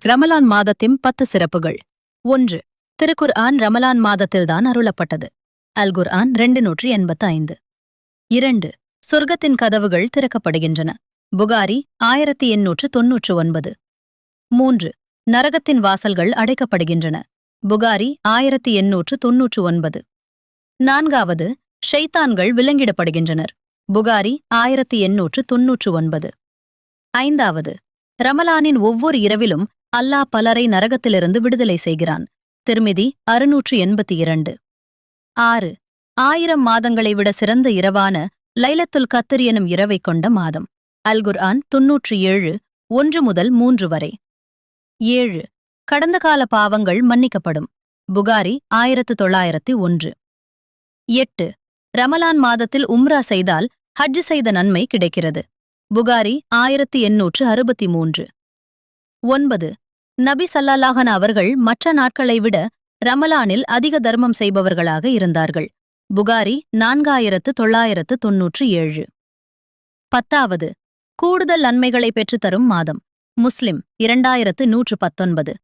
ரமலான் மாதத்தின் 10 சிறப்புகள். 1. திருக்குர்ஆன் ரமலான் மாதத்தில்தான் அருளப்பட்டது. அல் குர்ஆன் 285. 2. சொர்க்கத்தின் கதவுகள் திறக்கப்படுகின்றன. புகாரி 1899. 3. நரகத்தின் வாசல்கள் அடைக்கப்படுகின்றன. புகாரி 1899. 4. ஷைத்தான்கள் விலங்கிடப்படுகின்றனர். புகாரி 1899. 5. ரமலானின் ஒவ்வொரு இரவிலும் அல்லாஹ் பலரை நரகத்திலிருந்து விடுதலை செய்கிறான். திர்மிதி 682. 6. 1000 மாதங்களை விட சிறந்த இரவான லைலத்துல் கத்ர் எனும் இரவைக் கொண்ட மாதம். அல் குர்ஆன் 97, 1 முதல் 3 வரை. 7. கடந்த கால பாவங்கள் மன்னிக்கப்படும். புகாரி 1901. 8. ரமலான் மாதத்தில் உம்ரா செய்தால் ஹஜ் செய்த நன்மை கிடைக்கிறது. புகாரி 1863. 9. நபி ஸல்லல்லாஹு அவர்கள் மற்ற நாட்களை விட ரமலானில் அதிக தர்மம் செய்பவர்களாக இருந்தார்கள். புகாரி 4997. 10. கூடுதல் நன்மைகளை பெற்றுத்தரும் மாதம். முஸ்லிம் 2119.